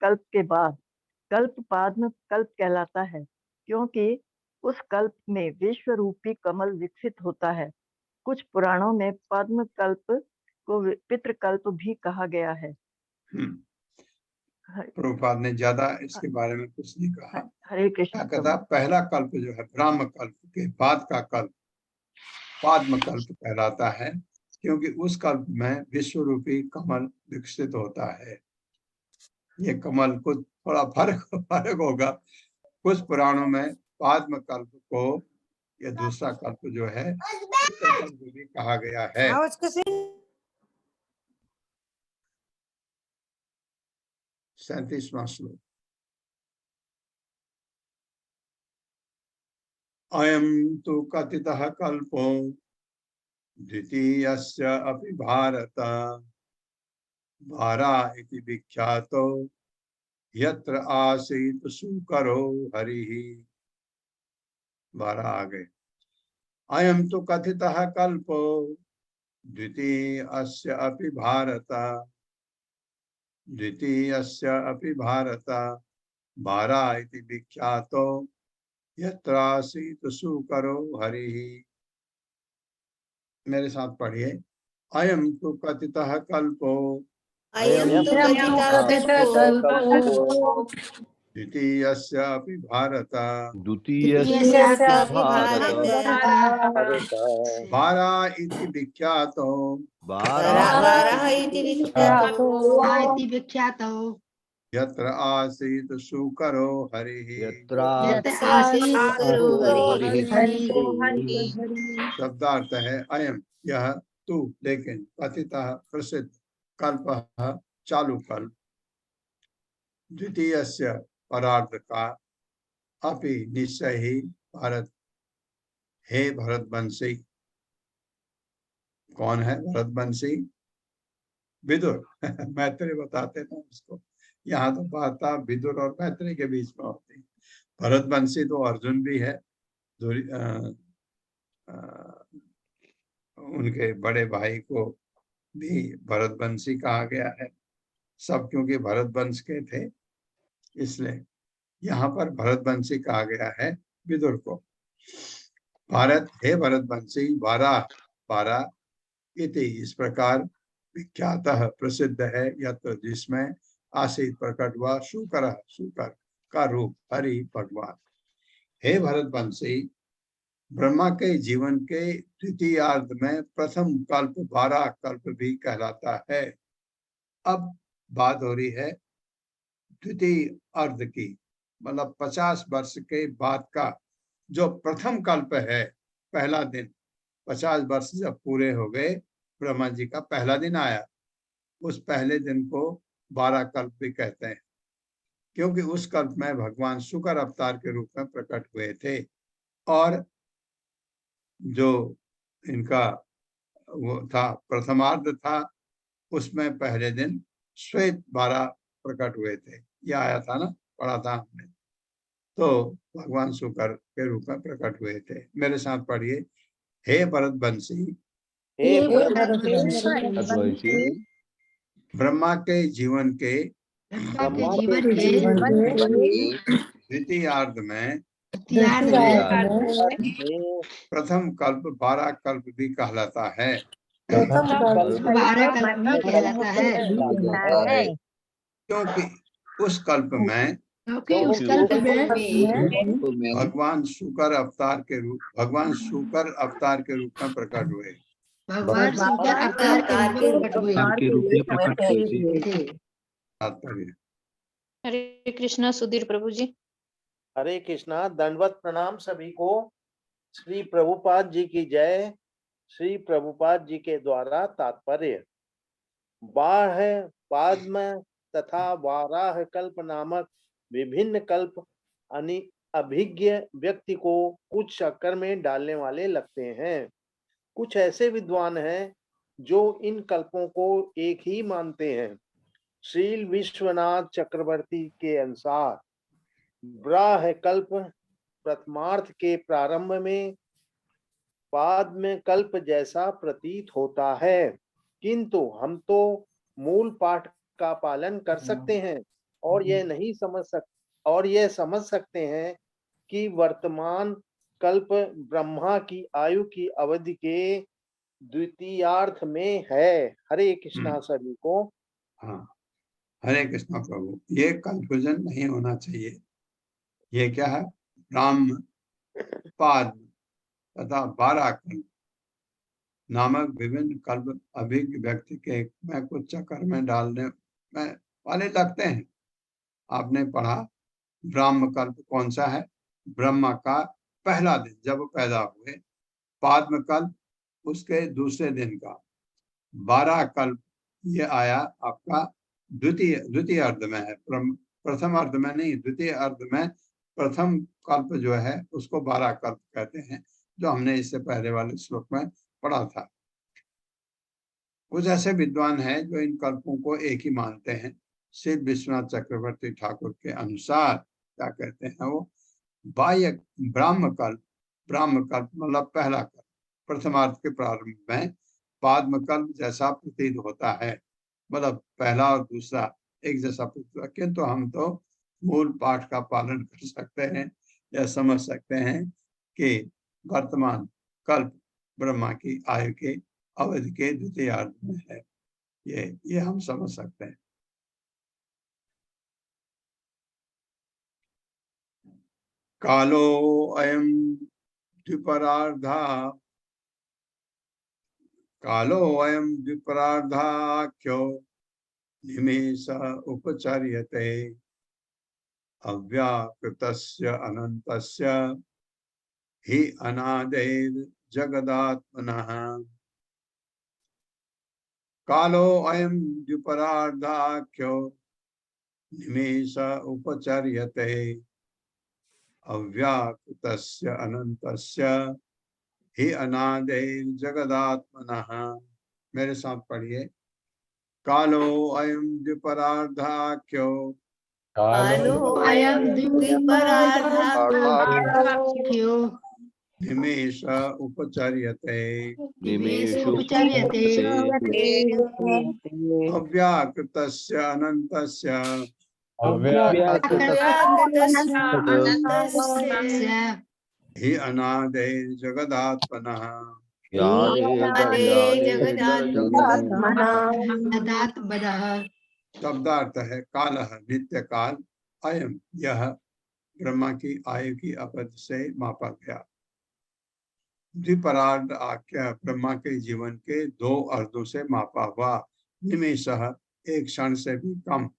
कल्प के बाद कल्प पाद्म कल्प कहलाता है, क्योंकि उस कल्प में विश्व रूपी कमल विकसित होता है। कुछ पुराणों में पद्म कल्प को पितृकल्प भी कहा गया है। प्रभुपाद ने ज्यादा इसके बारे में कुछ नहीं कहा। हरे कृष्ण। कहता पहला कल्प जो है ब्राह्म कल्प के बाद का कल्प पाद्म कल्प कहलाता है, क्योंकि उस कल्प में विश्व रूपी कमल विकसित होता है। ये कमल कुछ थोड़ा फर्क होगा। कुछ पुराणों में पाद्म कल्प को ये दूसरा कल्प जो है भी कहा गया है। 37वां श्लोक। अयं तु कथितः कल्पो द्वितीयस्य अपि भारत भारा इति विख्यातो यत्र आसीत् सुकरो हरिः। 12 आ गए। अयं तु कथितः कल्पो द्वितीयस्य अपि भारत भारा इति विख्यातो यत्र आसीत् सुकरो हरिः। मेरे साथ पढ़िए। अयं तु कथितः कल्पो द्वितीयस्यापि भारत द्वितीयस्यापि भारत बारा इति विख्यातो बारः इति विख्यातो यत्र आसीत् शुकरो हरिः यत्र शब्दार्थ है अयम यह तू लेकिन कथितः प्रसिद्ध कल्पः चालू कल्प द्वितीयस्य परार्ध का अपि निश्चय ही भारत हे भरतवंशी। कौन है भरतवंशी? विदुर मैत्री बताते ना उसको। यहाँ तो वार्ता विदुर और मैत्री के बीच में होती है। भरतवंशी तो अर्जुन भी है, उनके बड़े भाई को भी भरतवंशी कहा गया है। सब क्योंकि भरतवंश के थे इसलिए यहाँ पर भरतवंशी कहा गया है विदुर को। भारत हे भरतवंशी बारा इति इस प्रकार विख्यात प्रसिद्ध है यत्र जिसमें आसीत प्रकट हुआ शुकर का रूप हरि भगवान। हे भरतवंशी ब्रह्मा के जीवन के द्वितीयार्ध में प्रथम कल्प 12 कल्प भी कहलाता है। अब बात हो रही है द्वितीय अर्ध की, मतलब 50 वर्ष के बाद का जो प्रथम कल्प है, पहला दिन। 50 वर्ष जब पूरे हो गए, ब्रह्मा जी का पहला दिन आया, उस पहले दिन को 12 कल्प भी कहते हैं, क्योंकि उस कल्प में भगवान शुक्र अवतार के रूप में प्रकट हुए थे। और जो इनका वो था प्रथमार्ध था, उसमें पहले दिन श्वेत 12 प्रकट हुए थे। यह आया था ना, पढ़ा था हमने। तो भगवान शुक्र के रूप में प्रकट हुए थे। मेरे साथ पढ़िए, हे भरतवंशी ब्रह्मा के जीवन के द्वितीयार्ध में प्रथम कल्प 12 कल्प भी कहलाता है। क्योंकि उस कल्प में भगवान शुक्र अवतार के रूप में प्रकट हुए। हरे कृष्णा सुधीर प्रभु जी। हरे कृष्णा, दंडवत प्रणाम सभी को। श्री प्रभुपाद जी की जय। श्री प्रभुपाद जी के द्वारा तात्पर्य, बाह्य पाद्म तथा वाराह कल्प नामक विभिन्न कल्प अभिज्ञ व्यक्ति को कुछ चक्कर में डालने वाले लगते हैं। कुछ ऐसे विद्वान हैं जो इन कल्पों को एक ही मानते हैं। श्रील विश्वनाथ चक्रवर्ती के अनुसार ब्राह्य कल्प प्रथमार्थ के प्रारंभ में बाद में कल्प जैसा प्रतीत होता है, किंतु हम तो मूल पाठ का पालन कर सकते हैं और यह समझ सकते हैं कि वर्तमान कल्प ब्रह्मा की आयु की अवधि के द्वितीयार्थ में है। हरे कृष्णा सभी को। हाँ, हरे कृष्णा प्रभु। ये कंफ्यूजन नहीं होना चाहिए। ये क्या है? ब्राह्म पाद तथा 12 कल्प नामक विभिन्न कल्प अभिज्ञ व्यक्ति के में कुछ चक्कर में डालने में वाले लगते हैं। आपने पढ़ा ब्राह्म कल्प कौन सा है? ब्रह्मा का पहला दिन जब वो पैदा हुए। पाद्म कल्प उसके दूसरे दिन का। 12 कल्प ये आया आपका द्वितीय अर्ध में है, प्रथम अर्ध में नहीं। द्वितीय अर्ध में प्रथम कल्प जो है उसको 12 कल्प कहते हैं, जो हमने इससे पहले वाले श्लोक में पढ़ा था। कुछ ऐसे विद्वान हैं जो इन कल्पों को एक ही मानते हैं। श्री विश्वनाथ चक्रवर्ती ठाकुर के अनुसार क्या कहते हैं वो? बाह्य ब्राह्म कल्प मतलब पहला कल्प प्रथमार्थ के प्रारंभ में पाद्म कल्प जैसा प्रतीत होता है, मतलब पहला और दूसरा एक जैसा प्रतीत। किंतु हम तो मूल पाठ का पालन कर सकते हैं या समझ सकते हैं कि वर्तमान कल्प ब्रह्मा की आयु के अवधि के द्वितीयार्ध में है। ये हम समझ सकते हैं। कालो अयम द्विपरार्धा, कालो अयम द्विपरार्धाख्यो निमेष उपचर्यते अव्याकृतस्य अनन्तस्य हि अनादेर जगदात्मनः। कालो अयम द्विपरार्धाख्यो निमेष उपचर्यते अव्याकृतस्य अनन्तस्य हि अनादेर जगदात्मनः। मेरे साथ पढ़िए। कालो अयम द्विपरार्धाख्यो, कालो अयम द्विपरार्धाख्यो निमेष उपचर्यते अव्याकृतस्य अनन्तस्य हि अनादेर जगदात्मनः। शब्दार्थ है कालः नित्य काल, अयम यह ब्रह्मा की आयु की अवधि से मापा गया। द्विपरार्ध आख्या ब्रह्मा के जीवन के 2 अर्धों से मापा हुआ। निमेषः एक क्षण से भी कम,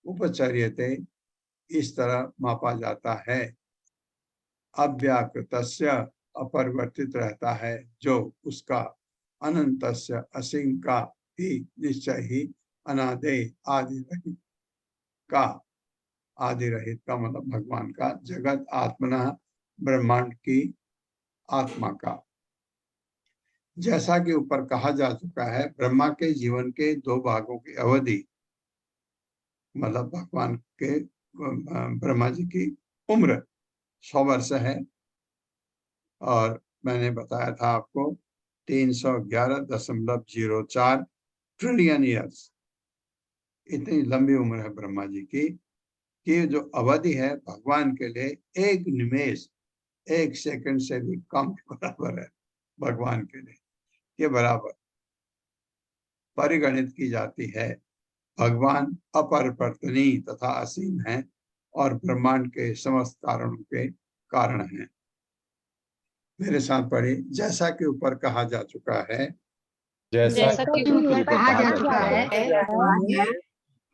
उपचर्यते इस तरह मापा जाता है। अव्याकृतस्य अपरिवर्तित रहता है जो उसका, अनंतस्य असीम का ही निश्चय ही, अनादि आदि रहित का, आदि रहित का मतलब भगवान का, जगत आत्मना ब्रह्मांड की आत्मा का। जैसा कि ऊपर कहा जा चुका है, ब्रह्मा के जीवन के 2 भागों की अवधि मतलब भगवान के ब्रह्मा जी की उम्र 100 वर्ष है। और मैंने बताया था आपको 311.04 ट्रिलियन ईयर्स, इतनी लंबी उम्र है ब्रह्मा जी की कि जो अवधि है भगवान के लिए एक निमेष, 1 सेकंड से भी कम के बराबर है। भगवान के लिए के बराबर परिगणित की जाती है। भगवान अपरिवर्तनीय तथा असीम है और ब्रह्मांड के समस्त कारणों के कारण हैं। मेरे साथ पढ़े। जैसा कि ऊपर कहा जा चुका है, जैसा कि ऊपर कहा जा चुका है,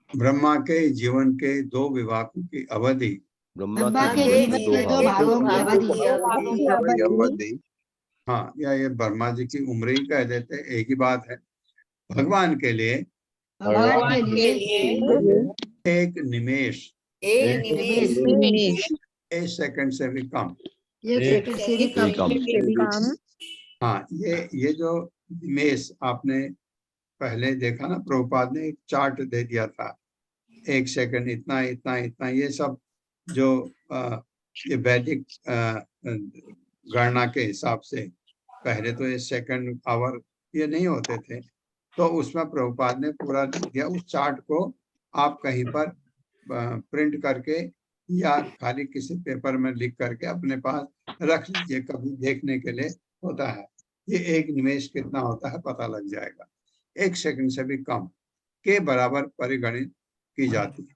ब्रह्मा के जीवन के 2 विभागों की अवधि, ब्रह्मा के जीवन के 2 भागों की अवधि, हाँ ये ब्रह्मा जी की उम्र ही कह देते, एक ही बात है। भगवान के लिए एक निमेष, 1 सेकंड से भी कम, हाँ ये जो निमेष आपने पहले देखा ना, प्रभुपाद ने एक चार्ट दे दिया था, 1 सेकंड इतना इतना इतना, ये सब जो ये वैदिक गणना के हिसाब से, पहले तो ये सेकंड आवर ये नहीं होते थे, तो उसमें प्रभुपाद ने पूरा दिया। उस चार्ट को आप कहीं पर प्रिंट करके या खाली किसी पेपर में लिख करके अपने पास रख लीजिए, कभी देखने के लिए होता है। ये एक निमेष कितना होता है पता लग जाएगा। 1 सेकंड से भी कम के बराबर परिगणित की जाती है।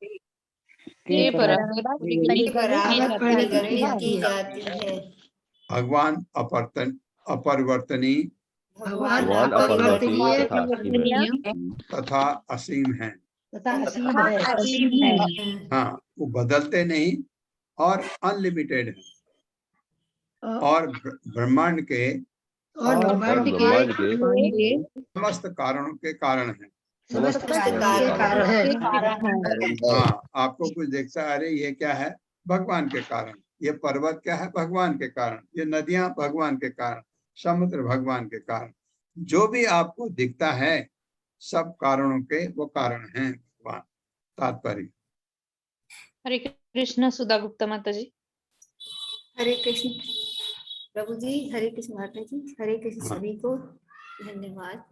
भगवान अपरिवर्तनीय तथा असीम है। हाँ, वो बदलते नहीं और अनलिमिटेड है। और ब्रह्मांड के समस्त कारणों के कारण है। हाँ, आपको कुछ देखता है, अरे ये क्या है, भगवान के कारण। ये पर्वत क्या है, भगवान के कारण। ये नदियां भगवान के कारण, समुद्र भगवान के कारण। जो भी आपको दिखता है सब कारणों के वो कारण हैं भगवान। तात्पर्य। हरे कृष्ण। सुधा गुप्ता माता जी। हरे कृष्ण प्रभु जी, हरे कृष्ण माता जी, हरे कृष्ण सभी को धन्यवाद।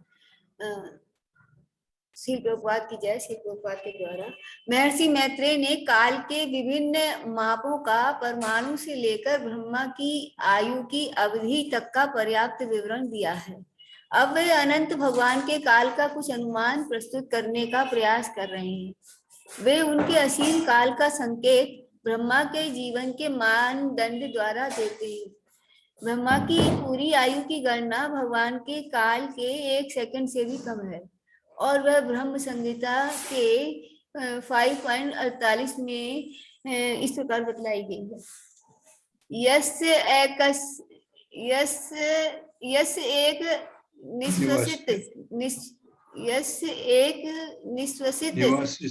श्री प्रभुपाद की जय। श्री प्रभुपाद के द्वारा महर्षि मैत्रेय ने काल के विभिन्न मापों का परमाणु से लेकर ब्रह्मा की आयु की अवधि तक का पर्याप्त विवरण दिया है। अब वे अनंत भगवान के काल का कुछ अनुमान प्रस्तुत करने का प्रयास कर रहे हैं। वे उनके असीम काल का संकेत ब्रह्मा के जीवन के मानदंड द्वारा देते हैं। ब्रह्मा की पूरी आयु की गणना भगवान के काल के 1 सेकंड से भी कम है और वह ब्रह्म संहिता के 5.48 में इस प्रकार बतलाई गई है। यस एक निश्वसित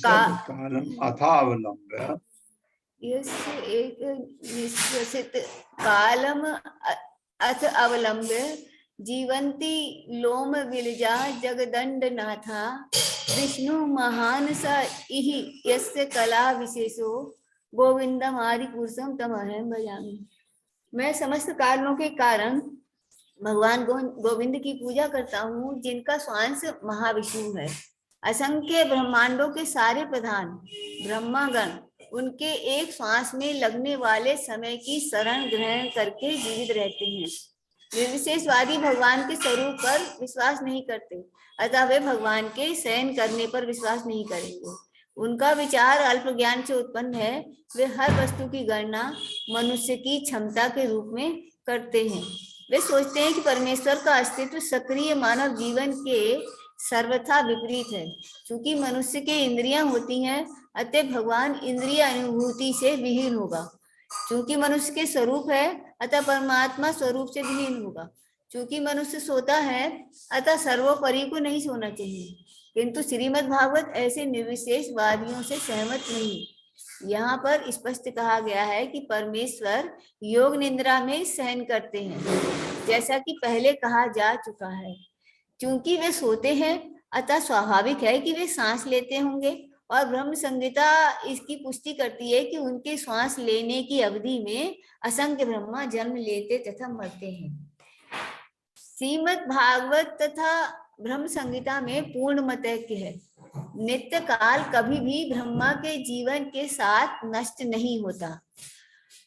कालम अथावलंब एक निश्वसित कालम अथ अवलंब जीवंती लोम विलजा जगदंड नाथा विष्णु महान स इहि यस्य कला विशेषो गोविंदम आदि पुरुषम तमहं भजामि। मैं समस्त कारणों के कारण भगवान गोविंद की पूजा करता हूँ, जिनका स्वांश महाविष्णु है। असंख्य ब्रह्मांडों के सारे प्रधान ब्रह्मागण उनके एक श्वास में लगने वाले समय की शरण ग्रहण करके जीवित रहते हैं। निर्विशेषवादी भगवान के स्वरूप पर विश्वास नहीं करते, अतः वे भगवान के शयन करने पर विश्वास नहीं करेंगे। उनका विचार अल्प ज्ञान से उत्पन्न है। वे हर वस्तु की गणना मनुष्य की क्षमता के रूप में करते हैं। वे सोचते हैं कि परमेश्वर का अस्तित्व सक्रिय मानव जीवन के सर्वथा विपरीत है। क्योंकि मनुष्य के इंद्रियां होती हैं, अतः भगवान इंद्रिय अनुभूति से विहीन होगा। क्योंकि मनुष्य के स्वरूप है, अतः परमात्मा स्वरूप से विहीन होगा। क्योंकि मनुष्य सोता है, अतः सर्वोपरि को नहीं सोना चाहिए। किंतु श्रीमद् भागवत ऐसे निर्विशेषवादियों से सहमत नहीं। यहाँ पर स्पष्ट कहा गया है कि परमेश्वर योग निद्रा में शयन करते हैं, जैसा कि पहले कहा जा चुका है। क्योंकि वे सोते हैं, अतः स्वाभाविक है कि वे सांस लेते होंगे, और ब्रह्म संहिता इसकी पुष्टि करती है कि उनके श्वास लेने की अवधि में असंख्य ब्रह्मा जन्म लेते तथा मरते हैं। श्रीमद् भागवत तथा ब्रह्म संहिता में पूर्ण मतैक्य है। नित्य काल कभी भी ब्रह्मा के जीवन के साथ नष्ट नहीं होता,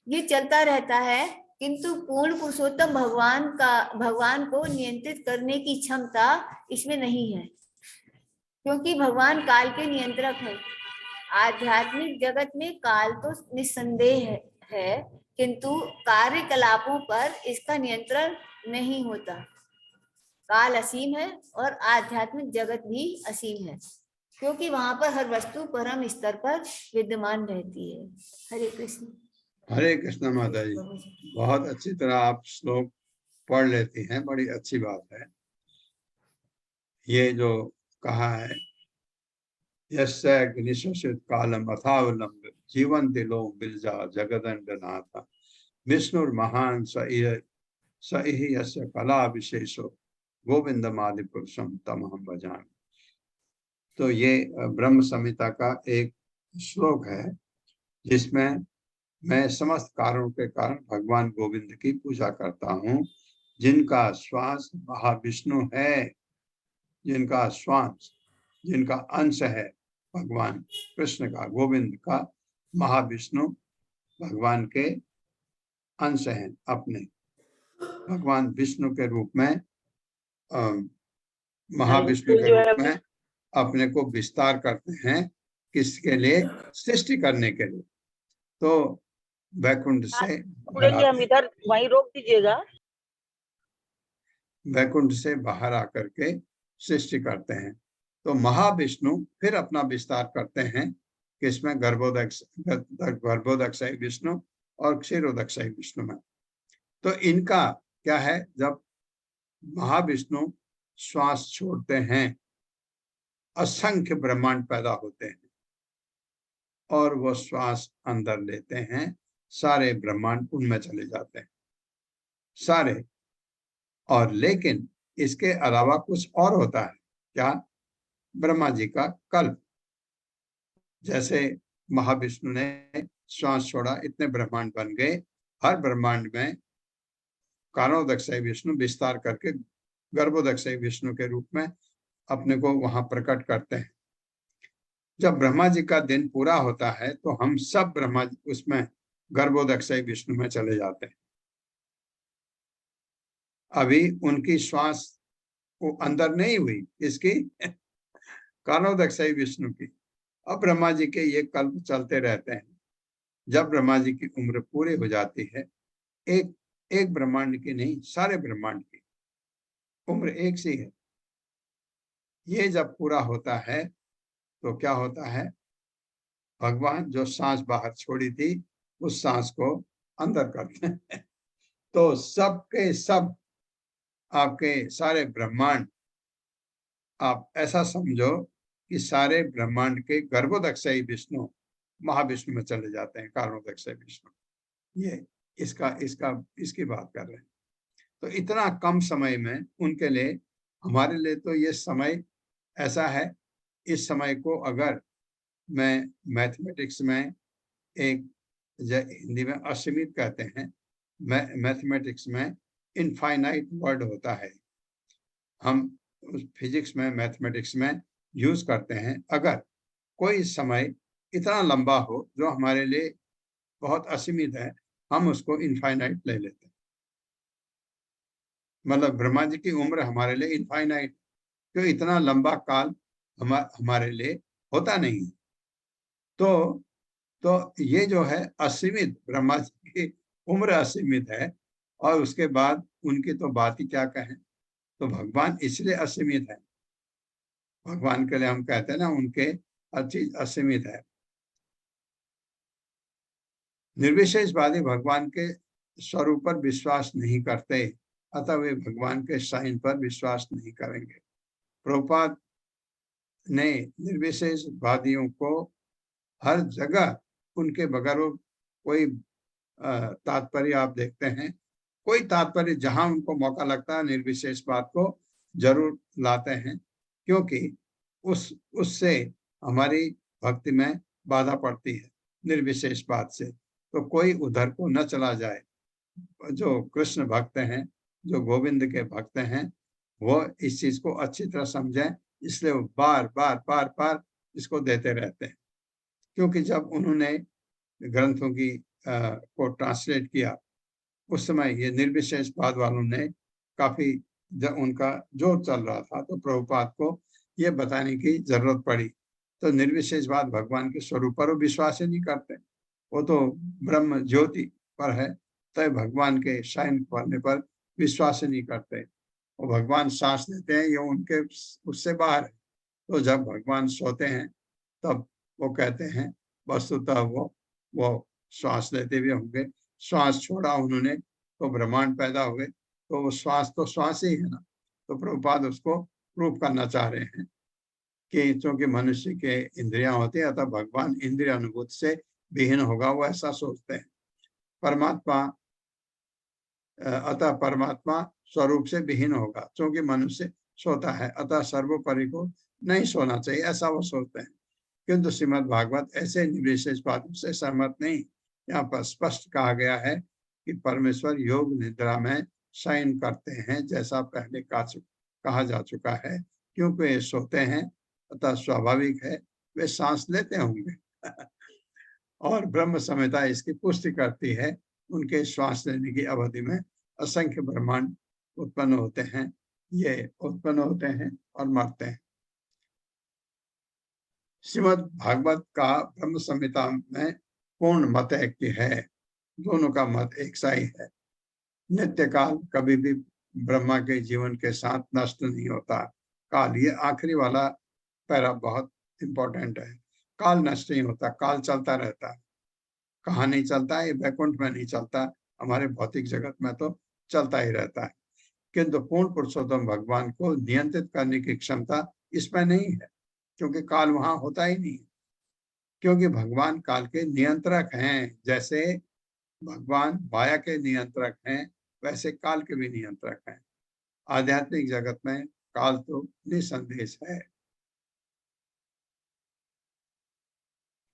ये चलता रहता है। किंतु पूर्ण पुरुषोत्तम भगवान को नियंत्रित करने की क्षमता इसमें नहीं है, क्योंकि भगवान काल के नियंत्रक है। आध्यात्मिक जगत में काल तो निस्संदेह है, किंतु कार्यकलापों पर इसका नियंत्रण नहीं होता। काल असीम है और आध्यात्मिक जगत भी असीम है, क्योंकि वहां पर हर वस्तु परम स्तर पर विद्यमान रहती है। हरे कृष्ण। हरे कृष्ण माता जी, बहुत अच्छी तरह आप श्लोक पढ़ लेती हैं, बड़ी अच्छी बात है। ये जो कहा है, यस्य निश्वसित कालम अथावलंब जीवन्ति लोम बिलजा जगदंड नाथ विष्णुर महान स इहि यस्य कला विशेषो गोविंदम आदि पुरुषम तमहं भजामि। तो ये ब्रह्म संहिता का एक श्लोक है, जिसमें मैं समस्त कारणों के कारण भगवान गोविंद की पूजा करता हूँ, जिनका श्वास महाविष्णु है, जिनका श्वास, जिनका अंश है भगवान कृष्ण का, गोविंद का। महाविष्णु भगवान के अंश हैं, अपने भगवान विष्णु के रूप में, महाविष्णु के रूप में अपने को विस्तार करते हैं। किसके लिए? सृष्टि करने के लिए। तो वैकुंठ से हम इधर वहीं रोक दीजिएगा। वैकुंठ से बाहर आकर के सृष्टि करते हैं। तो महाविष्णु फिर अपना विस्तार करते हैं, किसमें? गर्भोदक्षय विष्णु और क्षीरोदक्षय विष्णु में। तो इनका क्या है, जब महाविष्णु श्वास छोड़ते हैं, असंख्य ब्रह्मांड पैदा होते हैं और वो श्वास अंदर लेते हैं, सारे ब्रह्मांड उनमें चले जाते हैं सारे। और लेकिन इसके अलावा कुछ और होता है। क्या? ब्रह्मा जी का कल्प। जैसे महाविष्णु ने श्वास छोड़ा, इतने ब्रह्मांड बन गए। हर ब्रह्मांड में कारणोदक्षय विष्णु विस्तार करके गर्भोदक्षय विष्णु के रूप में अपने को वहां प्रकट करते हैं। जब ब्रह्मा जी का दिन पूरा होता है तो हम सब ब्रह्मा जी उसमें गर्भोदक्षय विष्णु में चले जाते हैं। अभी उनकी श्वास वो अंदर नहीं हुई, इसकी कारणोदक्षय विष्णु की। अब ब्रह्मा जी के ये कल्प चलते रहते हैं। जब ब्रह्मा जी की उम्र पूरी हो जाती है, एक एक ब्रह्मांड की नहीं, सारे ब्रह्मांड की उम्र एक सी है। ये जब पूरा होता है तो क्या होता है, भगवान जो सांस बाहर छोड़ी थी उस सांस को अंदर करते हैं। तो सबके सब आपके सारे ब्रह्मांड, आप ऐसा समझो कि सारे ब्रह्मांड के गर्भोदक्षयी विष्णु महाविष्णु में चले जाते हैं, कारणोदक्षयी विष्णु। ये इसकी बात कर रहे हैं। तो इतना कम समय में उनके लिए, हमारे लिए तो ये समय ऐसा है, इस समय को अगर मैं मैथमेटिक्स में एक, हिंदी में असीमित कहते हैं, मैथमेटिक्स में इनफाइनाइट वर्ड होता है, हम फिजिक्स में मैथमेटिक्स में यूज करते हैं। अगर कोई समय इतना लंबा हो जो हमारे लिए बहुत असीमित है, हम उसको इनफाइनाइट ले लेते हैं। मतलब ब्रह्मा जी की उम्र हमारे लिए इनफाइनाइट, तो इतना लंबा काल हमारे लिए होता नहीं है। तो ये जो है असीमित, ब्रह्मा जी की उम्र असीमित है, और उसके बाद उनकी तो बात ही क्या कहें। तो भगवान इसलिए असीमित है, भगवान के लिए हम कहते हैं ना, उनके हर चीज असीमित है। निर्विशेषवादी भगवान के स्वरूप पर विश्वास नहीं करते, अतः वे भगवान के साइन पर विश्वास नहीं करेंगे। प्रभुपाद ने निर्विशेषवादियों को हर जगह उनके बगैर कोई तात्पर्य आप देखते हैं, कोई तात्पर्य जहां उनको मौका लगता है निर्विशेषवाद को जरूर लाते हैं, क्योंकि उससे हमारी भक्ति में बाधा पड़ती है निर्विशेषवाद से। तो कोई उधर को न चला जाए। जो कृष्ण भक्त हैं, जो गोविंद के भक्त हैं, वो इस चीज को अच्छी तरह समझें, इसलिए वो बार बार बार बार इसको देते रहते हैं। क्योंकि जब उन्होंने ग्रंथों की को ट्रांसलेट किया, उस समय ये निर्विशेषवाद वालों ने काफी, जब उनका जोर चल रहा था, तो प्रभुपाद को ये बताने की जरूरत पड़ी। तो निर्विशेषवाद भगवान के स्वरूप पर वो विश्वास ही नहीं करते, वो तो ब्रह्म ज्योति पर है, तो भगवान के शयन करने पर विश्वास ही नहीं करते। वो भगवान सांस लेते हैं, ये उनके उससे बाहर है। तो जब भगवान सोते हैं तब वो कहते हैं वस्तुतः वो श्वास लेते भी होंगे, श्वास छोड़ा उन्होंने तो ब्रह्मांड पैदा हो गए, तो वो श्वास तो श्वास ही है ना। तो प्रभुपाद उसको प्रूव करना चाह रहे हैं कि चूंकि मनुष्य के इंद्रियां होती है, अतः भगवान इंद्रिय अनुभूति से विहीन होगा, वो ऐसा सोचते हैं। परमात्मा अतः परमात्मा स्वरूप से विहीन होगा, क्योंकि मनुष्य सोता है, अतः सर्वोपरि को नहीं सोना चाहिए, ऐसा वो सोचते हैं। किंतु श्रीमद् भागवत ऐसे निर्विशेष बातों से सहमत नहीं। यहाँ पर स्पष्ट कहा गया है कि परमेश्वर योग निद्रा में शयन करते हैं, जैसा पहले कहा जा चुका है। क्योंकि वे सोते हैं, अतः स्वाभाविक है वे सांस लेते होंगे। और ब्रह्म संहिता इसकी पुष्टि करती है। उनके श्वास लेने की अवधि में असंख्य ब्रह्मांड उत्पन्न होते हैं, ये उत्पन्न होते हैं और मरते हैं। श्रीमद् भागवत का ब्रह्म संहिता में पूर्ण मत एक है, दोनों का मत एक सा ही है। नित्य काल कभी भी ब्रह्मा के जीवन के साथ नष्ट नहीं होता। काल, ये आखिरी वाला पैरा बहुत इंपॉर्टेंट है। काल नष्ट नहीं होता, काल चलता रहता है। कहाँ नहीं चलता है? वैकुंठ में नहीं चलता, हमारे भौतिक जगत में तो चलता ही रहता है। किंतु पूर्ण पुरुषोत्तम भगवान को नियंत्रित करने की क्षमता इसमें नहीं है, क्योंकि काल वहां होता ही नहीं। क्योंकि भगवान काल के नियंत्रक हैं। जैसे भगवान माया के नियंत्रक हैं, वैसे काल के भी नियंत्रक हैं। आध्यात्मिक जगत में काल तो निसंदेह है,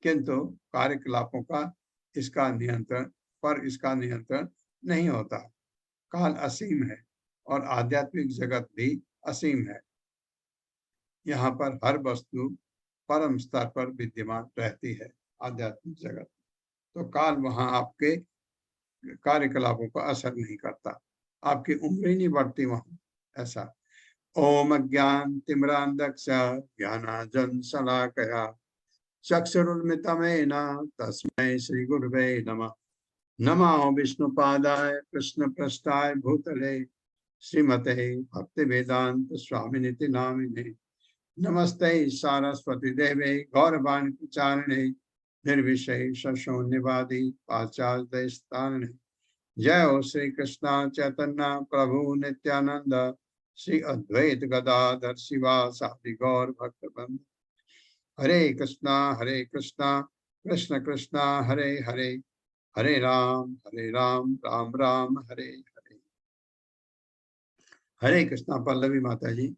किंतु कार्यकलापों का इसका नियंत्रण नहीं होता। काल असीम है और आध्यात्मिक जगत भी असीम है। यहाँ पर हर वस्तु परम स्तर पर विद्यमान रहती है आध्यात्मिक जगत। तो काल वहां आपके कार्यकलापों का असर नहीं करता, आपकी उम्र ही नहीं बढ़ती वहां। ऐसा ओम ज्ञान तिमिरांधस्य ज्ञानांजन शलाकया चक्षुरुन्मिलितमेन तस्मै श्री गुरुवे नमः। नमो विष्णुपादाय कृष्णपृष्ठाय भूतले श्रीमते भक्तिवेदांत स्वामिनिति नामिने। नमस्ते सारस्वती देवे गौरवाणी प्रचारिणे निर्विशेष शून्यवादी पाश्चात्य स्थानिने। जय हो श्री कृष्ण चैतन्य प्रभु नित्यानंद श्री अद्वैत गदाधर शिवासादि गौर भक्तवृंद। हरे कृष्णा कृष्ण कृष्णा हरे हरे, हरे राम राम राम हरे हरे। हरे कृष्णा। पल्लवी माता जी।